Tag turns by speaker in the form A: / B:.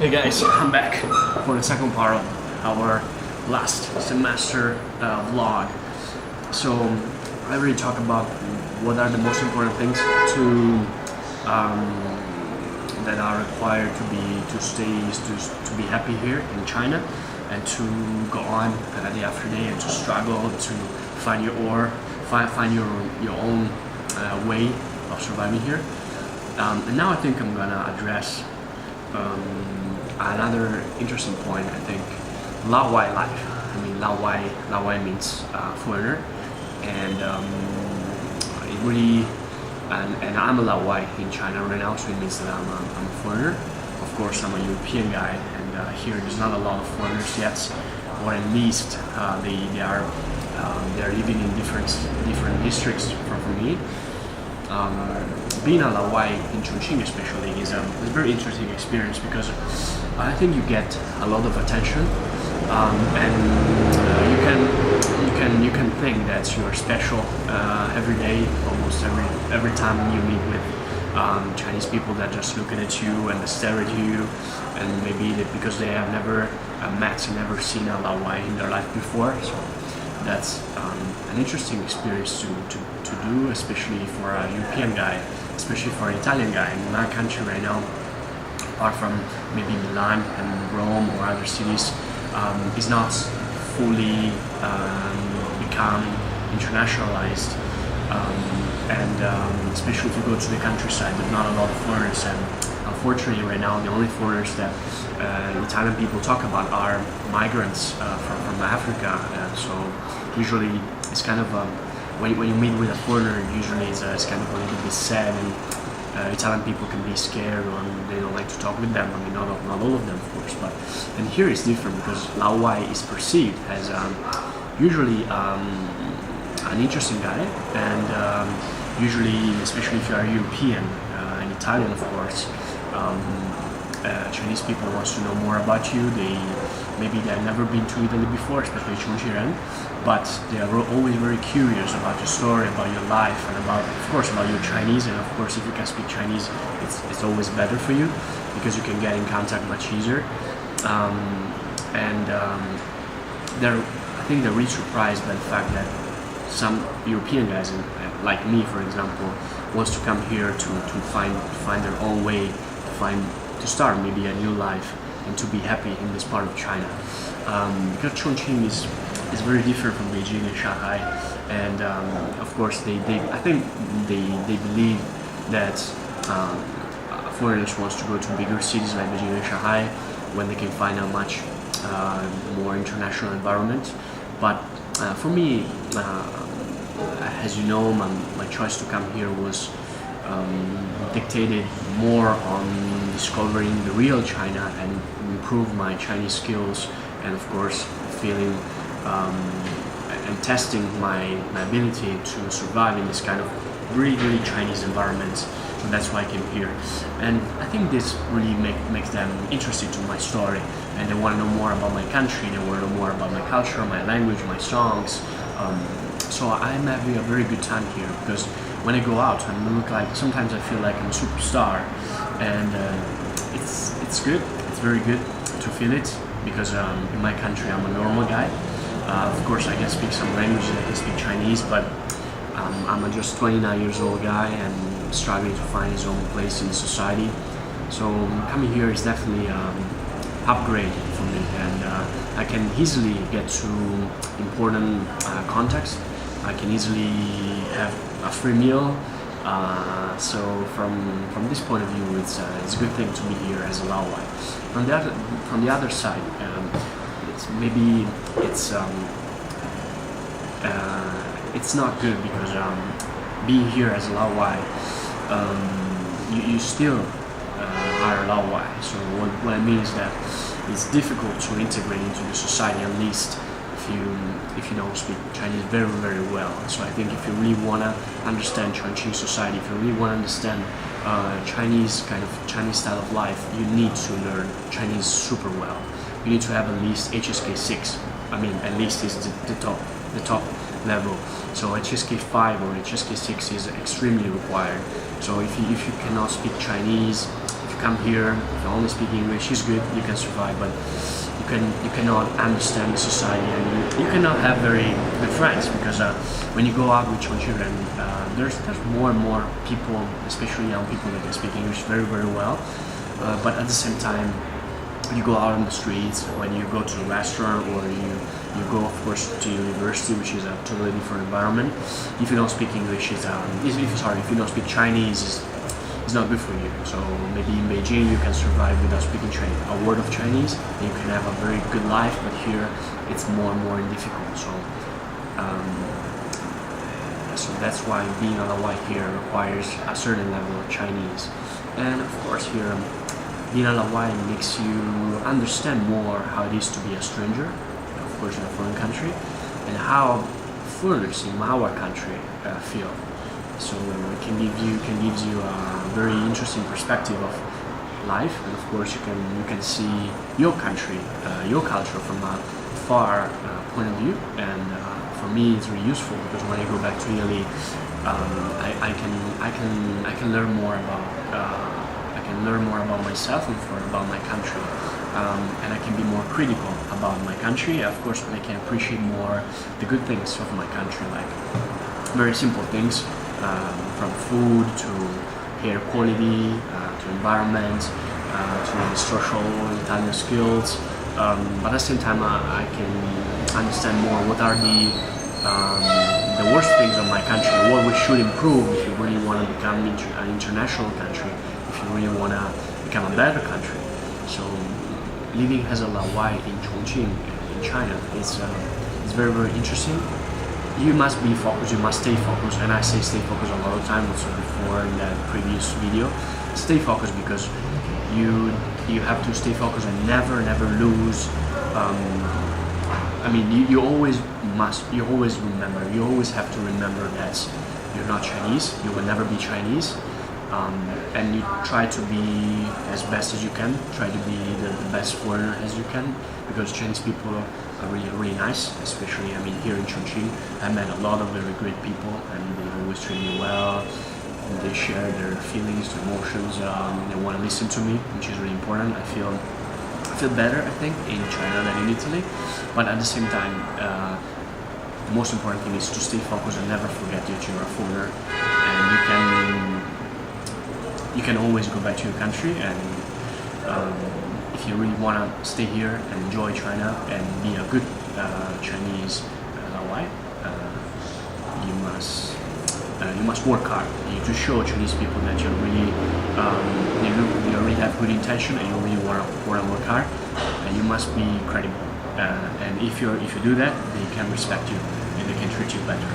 A: Hey guys, I'm back for the second part of our last semester vlog. So I already talked about what are the most important things that are required to be happy here in China and to go on day after day and to struggle to find find your own way of surviving here. And now I think I'm gonna address another interesting point. I think Laowai life. I mean, Laowai means foreigner, and it really. And I'm a Laowai in China right now, so it means that I'm a foreigner. Of course, I'm a European guy, and here there's not a lot of foreigners yet, or at least they're living in different districts from me. Being a Laowai in Chongqing especially is a very interesting experience because I think you get a lot of attention, and you can think that you are special every day, almost every time you meet with Chinese people that just looking at you and stare at you, and maybe because they have never met and never seen a Laowai in their life before. So that's an interesting experience to do, especially for a European guy, especially for an Italian guy. In my country right now, apart from maybe Milan and Rome or other cities, is not fully become internationalized, and especially if you go to the countryside, there's not a lot of foreigners, and unfortunately right now the only foreigners that Italian people talk about are migrants from Africa. So usually it's kind of when you meet with a foreigner, usually it's kind of a little bit sad, and Italian people can be scared or they don't like to talk with them. I mean, not all of them, of course, but and here it's different because Laowai is perceived as usually an interesting guy, and usually, especially if you are European and Italian, of course, Chinese people want to know more about you. They've never been to Italy before, especially Chongqing, but they are always very curious about your story, about your life, and of course, about your Chinese. And of course, if you can speak Chinese, it's always better for you because you can get in contact much easier. I think they're really surprised by the fact that some European guys, like me, for example, wants to come here to find their own way, to start maybe a new life and to be happy in this part of China. Because Chongqing is very different from Beijing and Shanghai, and of course I think they believe that foreigners wants to go to bigger cities like Beijing and Shanghai when they can find a much more international environment. But for me, as you know, my choice to come here was dictated more on discovering the real China and improve my Chinese skills, and of course feeling and testing my ability to survive in this kind of really Chinese environment. So that's why I came here, and I think this really makes them interested to my story, and they want to know more about my country, they want to know more about my culture, my language, my songs. So I'm having a very good time here because when I go out and sometimes I feel like I'm a superstar, and it's good. It's very good to feel it because in my country I'm a normal guy. Of course I can speak some languages, I can speak Chinese, but I'm a just 29 years old guy and struggling to find his own place in society. So coming here is definitely upgrade for me, and I can easily get to important contacts. I can easily have a free meal. So from this point of view, it's a good thing to be here as a Laowai. From the other side, it's not good because being here as a Laowai, you still are a Laowai. So what I mean is that it's difficult to integrate into the society, at least if you don't speak Chinese very well. So I think if you really want to understand Chongqing society, if you really want to understand Chinese style of life, you need to learn Chinese super well. You need to have at least HSK 6. I mean, at least is the top level. So HSK 5 or HSK 6 is extremely required. So if you cannot speak Chinese, if you come here, if you only speak English, it's good, you can survive, but you cannot understand the society, and you cannot have very good friends, because when you go out with Chongqing, there's more and more people, especially young people, that can speak English very, very well. But at the same time, you go out on the streets, when you go to a restaurant, or you go, of course, to university, which is a totally different environment. If you don't speak English, if you don't speak Chinese, it's not good for you. So maybe in Beijing you can survive without speaking a word of Chinese, and you can have a very good life. But here it's more and more difficult. So that's why being on Laowai here requires a certain level of Chinese. And of course here, being on Laowai makes you understand more how it is to be a stranger, of course in a foreign country, and how foreigners in our country feel. So it can give you a very interesting perspective of life, and of course you can see your country, your culture from a far point of view. And for me, it's really useful, because when I go back to Italy, I can learn more about myself and about my country, and I can be more critical about my country. Of course, I can appreciate more the good things of my country, like very simple things, from food to air quality, to environment, to social Italian skills. But at the same time, I can understand more what are the worst things of my country, what we should improve if you really want to become an international country, if you really want to become a better country. So living as a Laowai in Chongqing, in China, it's very, very interesting. You must be focused, you must stay focused, and I say stay focused a lot of time, also before in that previous video. Stay focused, because you have to stay focused and never lose. You always remember, you always have to remember that you're not Chinese, you will never be Chinese, and you try to be as best as you can, try to be the best foreigner as you can, because Chinese people are really, really nice, especially, here in Chongqing. I met a lot of very great people, and they always treat me well, and they share their feelings, their emotions, they want to listen to me, which is really important. I feel better, I think, in China than in Italy, but at the same time, the most important thing is to stay focused and never forget that you're a foreigner, and you can always go back to your country. And if you really want to stay here and enjoy China and be a good Chinese Laowai, you must work hard. You need to show Chinese people that you really have good intention, and you really want to work hard, and you must be credible. And if you do that, they can respect you and they can treat you better.